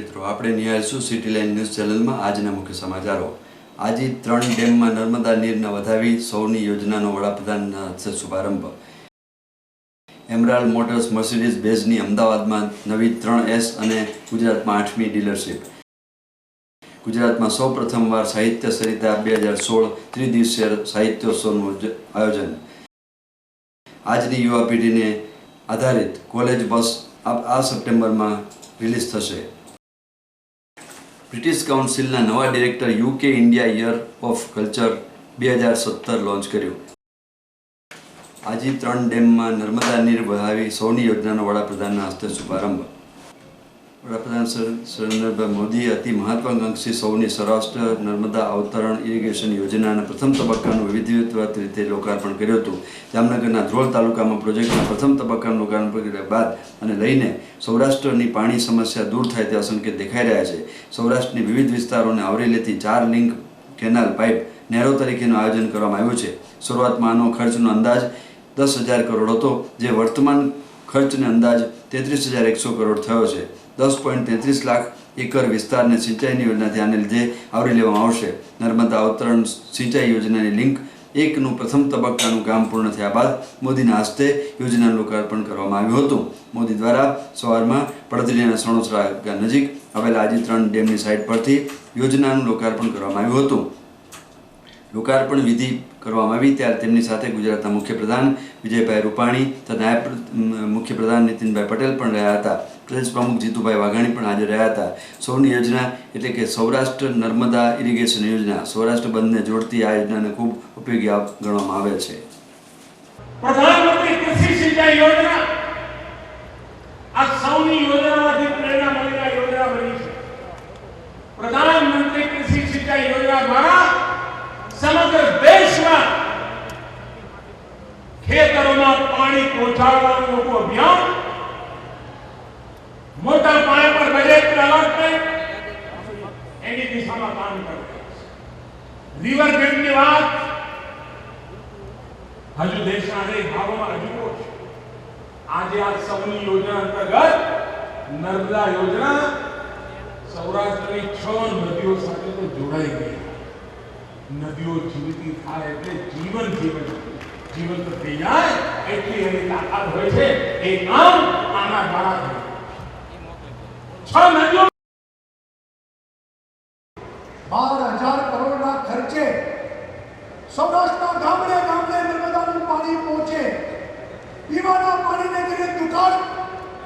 મિત્રો, આપણે નિહાળીશું city line news ચેનલમાં આજના મુખ્ય સમાચારો। આજે 3 ડેમમાં નર્મદા નીરને વધાવી સૌની યોજનાનો વડાપ્રધાનના હસ્તે શુભારંભ। એમરાલ્ડ મોટર્સ મર્સિડીઝ બેઝની અમદાવાદમાં નવી 3S અને ગુજરાતમાં 8મી ડીલરશીપ। ગુજરાતમાં સૌ પ્રથમવાર સાહિત્ય સરિતા 2016 ત્રિદિવસીય સાહિત્યોત્સવનું આયોજન। આજની યુવા પેઢીને આધારિત કોલેજ બસ આ સપ્ટેમ્બરમાં રિલીઝ થશે। બ્રિટિશ કાઉન્સિલના નવા director UK India year of culture 2017 launch કર્યું। આજે 3 ડેમમાં નર્મદા નીર વધાવી સૌની યોજનાનો વડાપ્રધાનના હસ્તે શુભારંભ। વડાપ્રધાન નરેન્દ્ર મોદીએ અતિ મહત્વાકાંક્ષી સૌની સૌરાષ્ટ્ર નર્મદા અવતરણ ઇરિગેશન યોજનાના પ્રથમ તબક્કાનું વિધિવત રીતે લોકાર્પણ કર્યું હતું। જામનગરના ધ્રોલ તાલુકામાં પ્રોજેક્ટના પ્રથમ તબક્કાનું લોકાર્પણ કર્યા બાદ અને લઈને સૌરાષ્ટ્રની પાણી સમસ્યા દૂર થાય તેવા સંકેત દેખાઈ રહ્યા છે। સૌરાષ્ટ્રની વિવિધ વિસ્તારોને આવરી લેતી 4 લિંક કેનાલ પાઇપ નહેરો તરીકેનું આયોજન કરવામાં આવ્યું છે। શરૂઆતમાં આનો ખર્ચનો અંદાજ 10,000 કરોડ હતો, જે વર્તમાન ખર્ચને અંદાજ 33,100 કરોડ થયો છે। 10.33 લાખ એકર વિસ્તારને સિંચાઈની યોજના ધ્યાને લીધે આવરી લેવામાં આવશે। નર્મદા અવતરણ સિંચાઈ યોજનાની લિંક 1નું પ્રથમ તબક્કાનું કામ પૂર્ણ થયા બાદ મોદીના હસ્તે યોજનાનું લોકાર્પણ કરવામાં આવ્યું હતું। મોદી દ્વારા સવારમાં પડદરીના સણોસરા નજીક આવેલા આજે 3 ડેમની સાઇટ પરથી યોજનાનું લોકાર્પણ કરવામાં આવ્યું હતું। લોકાર્પણ વિધિ કરવામાં આવી ત્યારે તેમની સાથે ગુજરાતના મુખ્યપ્રધાન વિજયભાઈ રૂપાણી તથા નાયબ મુખ્યપ્રધાન નીતિનભાઈ પટેલ પણ રહ્યા હતા। પ્રદેશ પ્રમુખ જીતુભાઈ વાઘાણી પણ હાજર રહ્યા હતા। સૌની યોજના એટલે કે સૌરાષ્ટ્ર નર્મદા ઇરિગેશન યોજના સૌરાષ્ટ્ર બંધને જોડતી આ યોજનાને ખૂબ ઉપયોગી ગણવામાં આવે છે। પ્રધાનમંત્રી કૃષિ સિંચાઈ યોજના આ સૌની યોજનામાંથી પ્રેરણા મળીને યોજના બની છે। પ્રધાનમંત્રી કૃષિ સિંચાઈ યોજના દ્વારા સમગ્ર દેશમાં ખેતરોમાં પાણી પહોંચાડવાનું મોટું અભિયાન મોટા પાયા પર બજેટ એની દિશામાં કામ કરે છે। રિવર બેન્ડની વાત હજુ દેશના અનેક ભાગોમાં હજુ છે। આજે આ સૌની યોજના અંતર્ગત નર્મદા યોજના સૌરાષ્ટ્રની 6 નદીઓ સાથે તો જોડાઈ ગઈ। નદીઓ જીવતી થાય એટલે જીવન તો થઈ જાય એટલી એની તાકાત હોય છે। એ કામ આના દ્વારા થાય। 6 નદીઓ 12,000 કરોડના ખર્ચે સૌરાષ્ટ્રના ગામડે ગામડે નર્મદાનું પાણી પહોંચે। પીવાના પાણીને જેને દુકાળ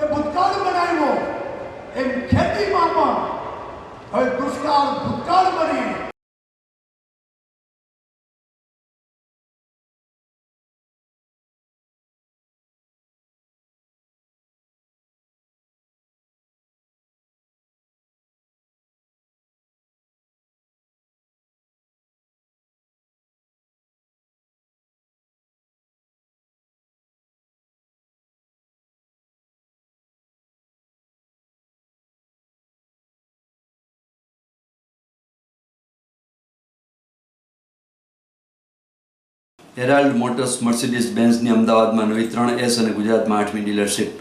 એ ભૂતકાળ બનાવ્યો એમ ખેતીમાં પણ હવે દુષ્કાળ ભૂતકાળ બની। એરાલ્ડ મોટર્સ મર્સિડીઝ બેન્ઝની અમદાવાદમાં નવી 3S અને ગુજરાતમાં 8મી ડીલરશીપ।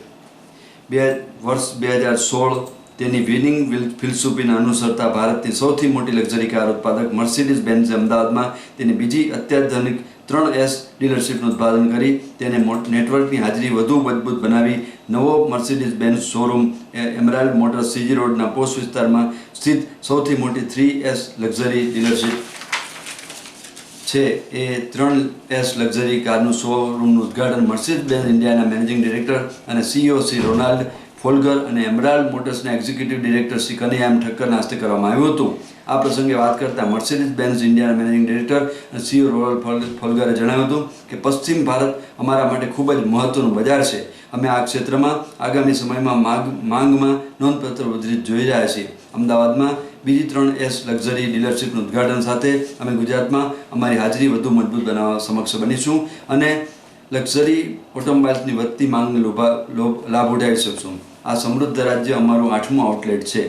વર્ષ 2016 તેની વિનિંગ ફિલસૂફીને અનુસરતા ભારતની સૌથી મોટી લક્ઝરી કાર ઉત્પાદક મર્સિડીઝ બેન્ઝે અમદાવાદમાં તેની બીજી અત્યાધુનિક 3S ડીલરશીપનું ઉદ્ઘાટન કરી તેને નેટવર્કની હાજરી વધુ મજબૂત બનાવી નવો Mercedes Benz showroom Emerald Motors CG રોડના પોસ્ટ વિસ્તારમાં સ્થિત સૌથી મોટી 3S લક્ઝરી ડીલરશીપ છે। એ 3S લક્ઝરી કારનું શોરૂમનું ઉદ્ઘાટન મર્સિડીઝ બેન્ઝ ઇન્ડિયાના મેનેજિંગ ડિરેક્ટર અને CEO શ્રી રોનાલ્ડ ફોલ્ગર અને એમરાલ્ડ મોટર્સના એક્ઝિક્યુટિવ ડિરેક્ટર શ્રી કનૈયામ ઠક્કરના હસ્તે કરવામાં આવ્યું હતું। આ પ્રસંગે વાત કરતા મર્સિડીઝ બેન્ઝ ઇન્ડિયાના મેનેજિંગ ડિરેક્ટર અને CEO રોનાલ્ડ ફોલ્ગરે જણાવ્યું હતું કે પશ્ચિમ ભારત અમારા માટે ખૂબ જ મહત્વનું બજાર છે। અમે આ ક્ષેત્રમાં આગામી સમયમાં માંગમાં નોંધપાત્ર વૃદ્ધિ જોઈ રહ્યા છીએ। અમદાવાદમાં બીજી 3S લક્ઝરી ડીલરશીપનું ઉદ્ઘાટન સાથે અમે ગુજરાતમાં અમારી હાજરી વધુ મજબૂત બનાવવા સક્ષમ બનીશું અને લક્ઝરી ઓટોમોબાઇલ્સની વધતી માંગને લાભ ઉઠાવી શકશું। આ સમૃદ્ધ રાજ્ય અમારું 8મું આઉટલેટ છે।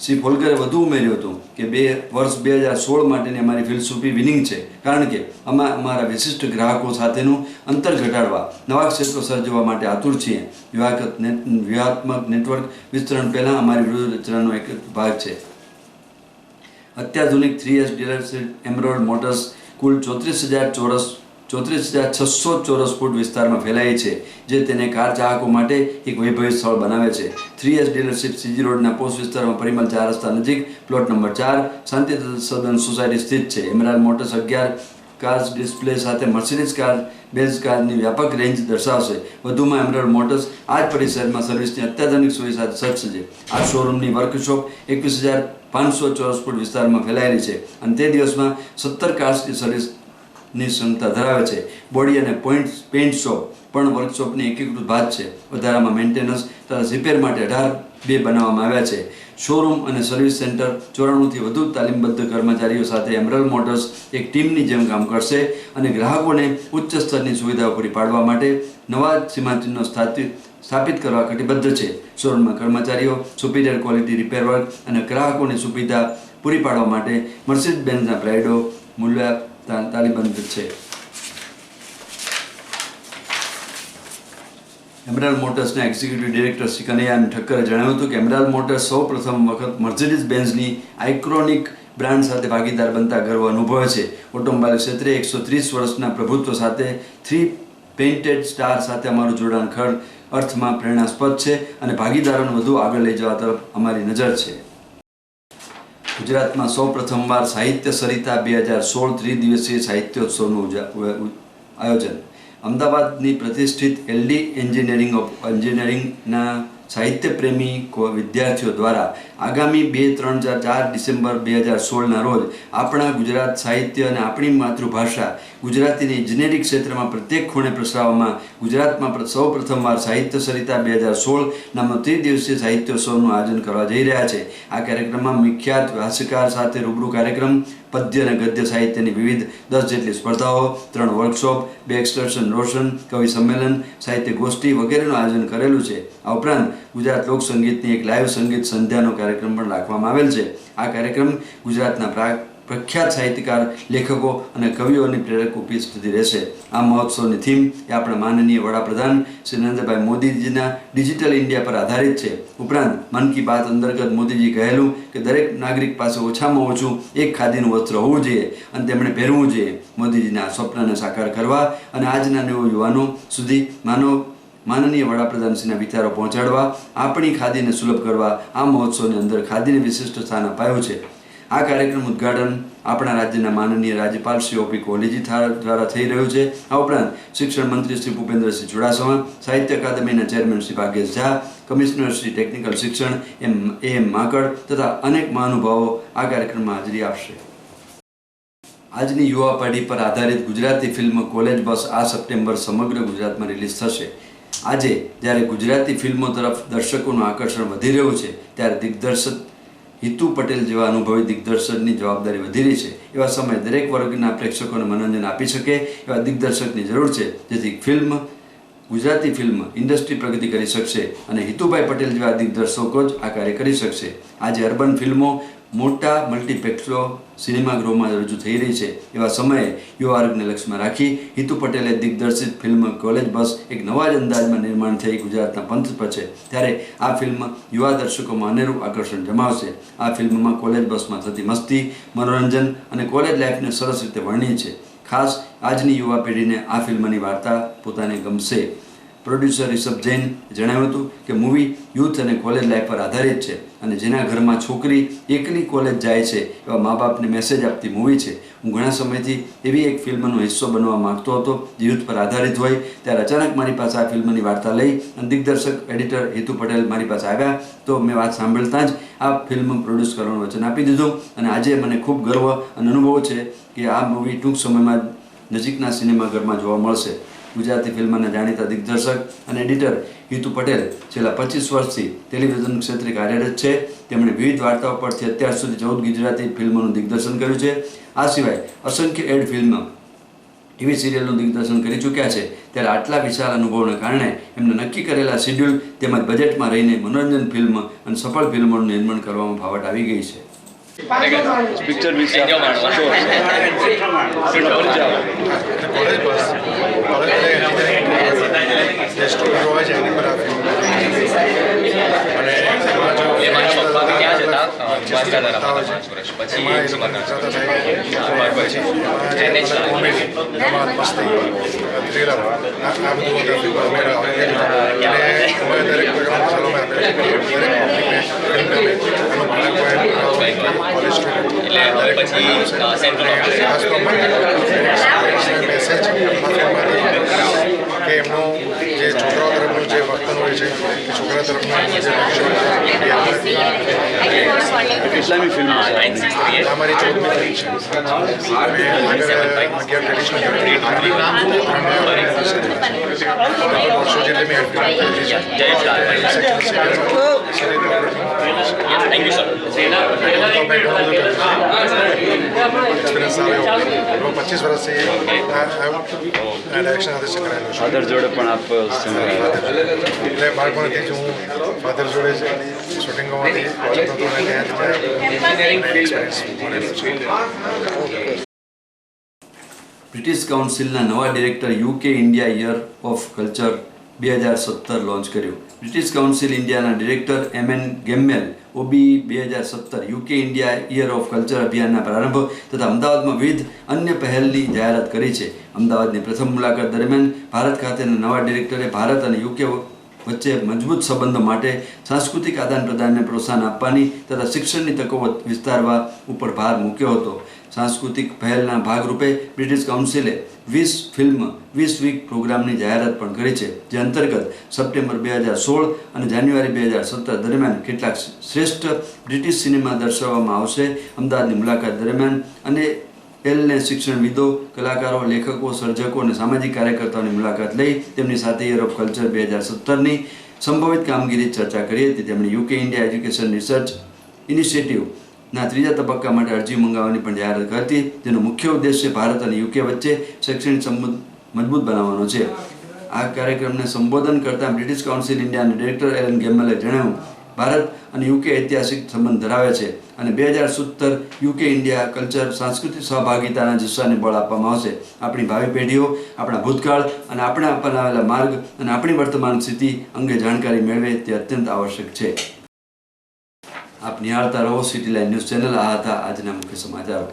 શ્રી ફોલકરે વધુ ઉમેર્યું હતું કે વર્ષ 2016 માટેની અમારી ફિલસૂફી વિનિંગ છે, કારણ કે અમે અમારા વિશિષ્ટ ગ્રાહકો સાથેનું અંતર ઘટાડવા, નવા ક્ષેત્રો સર્જવા માટે આતુર છીએ. વ્યૂહાત્મક નેટવર્ક વિસ્તરણ પહેલાં અમારી વ્યૂહરચનાનો એક ભાગ છે. અત્યાધુનિક 3S ડીલરશીપ એમરોલ્ડ મોટર્સ કુલ 34,600 ચોરસ ફૂટ વિસ્તારમાં ફેલાઈ છે, જે તેને કાર ચાહકો માટે એક વૈભવી સ્થળ બનાવે છે. 3S ડીલરશીપ CG રોડના પોસ્ટ વિસ્તારમાં પરિમલ 4 રસ્તા નજીક પ્લોટ નંબર 4 શાંતિ સદન સોસાયટી સ્થિત છે. એમરાલ્ડ મોટર્સ 11 કાર્સ ડિસ્પ્લે સાથે મર્સિડીઝ કાર બેઝ કારની વ્યાપક રેન્જ દર્શાવશે. વધુમાં એમરાલ્ડ મોટર્સ આ જ પરિસરમાં સર્વિસની અત્યાધુનિક સુવિધા સજ્જ છે. આ શોરૂમની વર્કશોપ 21,500 ચોરસ ફૂટ વિસ્તારમાં ફેલાયેલી છે અને તે દિવસમાં 17 કાર્સની સર્વિસની ક્ષમતા ધરાવે છે. બોડી અને પેઇન્ટ શોપ પણ વર્કશોપની એકીકૃત ભાગ છે. વધારામાં મેન્ટેનન્સ તથા રિપેર માટે 18 બનાવવામાં આવ્યા છે. શોરૂમ અને સર્વિસ સેન્ટર 94થી વધુ તાલીમબદ્ધ કર્મચારીઓ સાથે એમરાલ્ડ મોટર્સ એક ટીમની જેમ કામ કરશે અને ગ્રાહકોને ઉચ્ચ સ્તરની સુવિધાઓ પૂરી પાડવા માટે નવા સીમાચિહ્નો સ્થાપિત કરવા કટિબદ્ધ છે. શોરૂમમાં કર્મચારીઓ સુપીરિયર ક્વોલિટી રિપેર વર્ક અને ગ્રાહકોની સુવિધા પૂરી પાડવા માટે મર્સિડીઝ બેન્ઝના પ્રાઇડો મૂલ્ય તાલીમબદ્ધ છે. એમરાલ્ડ મોટર્સના એક્ઝિક્યુટિવ ડિરેક્ટર શ્રી કનૈયા ઠક્કરે જણાવ્યું હતું કે એમરાલ્ડ મોટર્સ સૌ પ્રથમ વખત મર્સિડીઝ બેન્ઝની આઇકોનિક બ્રાન્ડ સાથે ભાગીદાર બનતા ગર્વ અનુભવે છે. ઓટોમોબાઈલ ક્ષેત્રે 130 વર્ષના પ્રભુત્વ સાથે 3 પેઇન્ટેડ સ્ટાર સાથે અમારું જોડાણ ખર અર્થમાં પ્રેરણાસ્પદ છે અને ભાગીદારોને વધુ આગળ લઈ જવા તરફ અમારી નજર છે. ગુજરાતમાં સૌ પ્રથમવાર સાહિત્ય સરિતા 2016 ત્રિદિવસીય સાહિત્યોત્સવનું આયોજન. અમદાવાદની પ્રતિષ્ઠિત LD એન્જિનિયરિંગના સાહિત્યપ્રેમી વિદ્યાર્થીઓ દ્વારા આગામી 2, 3, 4 ડિસેમ્બર 2016ના રોજ આપણા ગુજરાત સાહિત્ય અને આપણી માતૃભાષા ગુજરાતીની ઇજનેરી ક્ષેત્રમાં પ્રત્યેક ખૂણે પ્રસરાવવામાં ગુજરાતમાં સૌ પ્રથમવાર સાહિત્ય સરિતા 2016 નામનો ત્રિદિવસીય સાહિત્યોત્સવનું આયોજન કરવા જઈ રહ્યા છે. આ કાર્યક્રમમાં વિખ્યાત ભાષ્યકાર સાથે રૂબરૂ કાર્યક્રમ, પદ્ય અને ગદ્ય સાહિત્યની વિવિધ 10 જેટલી સ્પર્ધાઓ, 3 વર્કશોપ, 2 એક્સકર્શન રોશન, કવિ સંમેલન, સાહિત્ય ગોષ્ઠી વગેરેનું આયોજન કરેલું છે. આ ઉપરાંત ગુજરાત લોકસંગીતની એક લાઈવ સંગીત સંધ્યાનો કાર્યક્રમ પણ રાખવામાં આવેલ છે. આ કાર્યક્રમ ગુજરાતના પ્રખ્યાત સાહિત્યકાર, લેખકો અને કવિઓની પ્રેરક ઉપસ્થિતિ રહેશે. આ મહોત્સવની થીમ એ આપણા માનનીય વડાપ્રધાન શ્રી નરેન્દ્રભાઈ મોદીજીના ડિજિટલ ઇન્ડિયા પર આધારિત છે. ઉપરાંત મન કી બાત અંતર્ગત મોદીજી કહેલું કે દરેક નાગરિક પાસે ઓછામાં ઓછું એક ખાદીનું વસ્ત્ર હોવું જોઈએ અને તેમણે પહેરવું જોઈએ. મોદીજીના સ્વપ્નને સાકાર કરવા અને આજના યુવાનો સુધી માનનીય વડાપ્રધાનશ્રીના વિચારો પહોંચાડવા, આપણી ખાદીને સુલભ કરવા આ મહોત્સવની અંદર ખાદીને વિશિષ્ટ સ્થાન અપાયું છે. આ કાર્યક્રમ ઉદ્ઘાટન આપણા રાજ્યના માનનીય રાજ્યપાલ શ્રી OP કોહલીજી દ્વારા થઈ રહ્યું છે. આ ઉપરાંત શિક્ષણ મંત્રી શ્રી ભૂપેન્દ્રસિંહ ચુડાસમા, સાહિત્ય અકાદમીના chairman Shri Bhagyesh Jha, commissioner Shri technical શિક્ષણ AM માકડ તથા અનેક મહાનુભાવો આ કાર્યક્રમમાં હાજરી આપશે. આજની યુવા પેઢી પર આધારિત ગુજરાતી ફિલ્મ કોલેજ બસ આ સપ્ટેમ્બર સમગ્ર ગુજરાતમાં રિલીઝ થશે. આજે જ્યારે ગુજરાતી ફિલ્મો તરફ દર્શકોનું આકર્ષણ વધી રહ્યું છે, ત્યારે દિગ્દર્શક હિતુ પટેલ જેવા અનુભવી દિગ્દર્શકની જવાબદારી વધી રહી છે. એવા સમયે દરેક વર્ગના પ્રેક્ષકોને મનોરંજન આપી શકે એવા દિગ્દર્શકની જરૂર છે, જેથી ગુજરાતી ફિલ્મ ઇન્ડસ્ટ્રી પ્રગતિ કરી શકશે અને હિતુભાઈ પટેલ જેવા દિગ્દર્શકો જ આ કાર્ય કરી શકશે. આજે અર્બન ફિલ્મો મોટા મલ્ટીપ્લેક્સો સિનેમાગૃહોમાં રજૂ થઈ રહી છે. એવા સમયે યુવા વર્ગને લક્ષ્યમાં રાખી હિતુ પટેલે દિગ્દર્શિત ફિલ્મ કોલેજ બસ એક નવા જ અંદાજમાં નિર્માણ થઈ ગુજરાતના પંથ પર છે. ત્યારે આ ફિલ્મ યુવા દર્શકોમાં અનેરું આકર્ષણ જમાવશે. આ ફિલ્મમાં કોલેજ બસમાં થતી મસ્તી, મનોરંજન અને કોલેજ લાઈફને સરસ રીતે વર્ણી છે. ખાસ આજની યુવા પેઢીને આ ફિલ્મની વાર્તા પોતાને ગમશે. પ્રોડ્યુસર રિષભ જૈન જણાવ્યું હતું કે મૂવી યુથ અને કોલેજ લાઈફ પર આધારિત છે અને જેના ઘરમાં છોકરી એકલી કોલેજ જાય છે એવા મા બાપને મેસેજ આપતી મૂવી છે. હું ઘણા સમયથી એવી એક ફિલ્મનો હિસ્સો બનવા માંગતો હતો જે યુથ પર આધારિત હોય, ત્યારે અચાનક મારી પાસે આ ફિલ્મની વાર્તા લઈ અને દિગ્દર્શક એડિટર હિતુ પટેલ મારી પાસે આવ્યા તો મેં વાત સાંભળતા જ આ ફિલ્મ પ્રોડ્યુસ કરવાનું વચન આપી દીધું અને આજે મને ખૂબ ગર્વ અને અનુભવ છે કે આ મૂવી ટૂંક સમયમાં નજીકના સિનેમાઘરમાં જોવા મળશે. ગુજરાતી ફિલ્મના જાણીતા દિગ્દર્શક અને એડિટર હિતુ પટેલ છેલ્લા 25 વર્ષથી ટેલિવિઝન ક્ષેત્રે કાર્યરત છે. તેમણે વિવિધ વાર્તાઓ પરથી અત્યાર સુધી 14 ગુજરાતી ફિલ્મોનું દિગ્દર્શન કર્યું છે. આ સિવાય અસંખ્ય એડ ફિલ્મ ટીવી સિરિયલનું દિગ્દર્શન કરી ચૂક્યા છે, ત્યારે આટલા વિશાળ અનુભવના કારણે એમને નક્કી કરેલા શેડ્યુલ તેમજ બજેટમાં રહીને મનોરંજન ફિલ્મ અને સફળ ફિલ્મોનું નિર્માણ કરવામાં ફાવટ આવી ગઈ છે. પિક્ચર વિશે કે એમનું જે છોકરાઓ તરફનું જે વર્તન હોય છે છોકરા તરફનું કેટલામી ફિલ્મ અમારી 14મી ફિલ્મ છે. વર્ષો જેટલી મેં એક્સપિરિયન્સ આવ્યો. 25 વર્ષથી ડાયરેક્શન સાથે સંકળાયેલો છું. ફાધર જોડે પણ આપ એટલે બાળપણથી જ હું ફાધર જોડે શૂટિંગોમાંથી જતો હતો અને ત્યાં એક્સપિરિયન્સ મળેલો છે. બ્રિટિશ કાઉન્સિલના નવા director UK India year of culture 2017 launch કર્યું. બ્રિટિશ કાઉન્સિલ ઇન્ડિયાના director MN ગેમ્મેલ OBE 2017 UK India year of culture અભિયાનના પ્રારંભ તથા અમદાવાદમાં વિવિધ અન્ય પહેલની જાહેરાત કરી છે. અમદાવાદની પ્રથમ મુલાકાત દરમિયાન ભારત ખાતેના નવા ડિરેક્ટરે ભારત અને યુકે વચ્ચે મજબૂત સંબંધો માટે સાંસ્કૃતિક આદાન પ્રદાનને પ્રોત્સાહન આપવાની તથા શિક્ષણની તકો વિસ્તારવા ઉપર ભાર મૂક્યો હતો. સાંસ્કૃતિક પહેલના ભાગરૂપે બ્રિટિશ કાઉન્સિલે 20 ફિલ્મ 20 વીક પ્રોગ્રામની જાહેરાત પણ કરી છે, જે અંતર્ગત સપ્ટેમ્બર 2016 અને જાન્યુઆરી 2017 દરમિયાન કેટલાક શ્રેષ્ઠ બ્રિટિશ સિનેમા દર્શાવવામાં આવશે. અમદાવાદની મુલાકાત દરમિયાન અને એલને શિક્ષણવિદો, કલાકારો, લેખકો, સર્જકો અને સામાજિક કાર્યકર્તાઓની મુલાકાત લઈ તેમની સાથે યર ઓફ કલ્ચર 2017ની સંભવિત કામગીરી ચર્ચા કરી હતી. તેમણે યુકે ઇન્ડિયા એજ્યુકેશન રિસર્ચ ઇનિશિયેટિવના 3જા તબક્કા માટે અરજી મંગાવવાની પણ જાહેરાત કરી હતી, જેનો મુખ્ય ઉદ્દેશ્ય ભારત અને યુકે વચ્ચે શૈક્ષણિક સંબંધ મજબૂત બનાવવાનો છે. આ કાર્યક્રમને સંબોધન કરતા બ્રિટિશ કાઉન્સિલ ઇન્ડિયાના ડિરેક્ટર એલન ગેમ્મેલે જણાવ્યું, ભારત અને યુકે ઐતિહાસિક સંબંધ ધરાવે છે અને 2017 યુકે ઇન્ડિયા કલ્ચર સાંસ્કૃતિક સહભાગિતાના જુસ્સાને બળ આપવામાં આવશે. આપણી ભાવિ પેઢીઓ આપણા ભૂતકાળ અને આપણે અપનાવેલા માર્ગ અને આપણી વર્તમાન સ્થિતિ અંગે જાણકારી મેળવે તે અત્યંત આવશ્યક છે. આપ નિહાળતા રહો સિટી લાઇન ન્યૂઝ ચેનલ. આ હતા આજના મુખ્ય સમાચારો.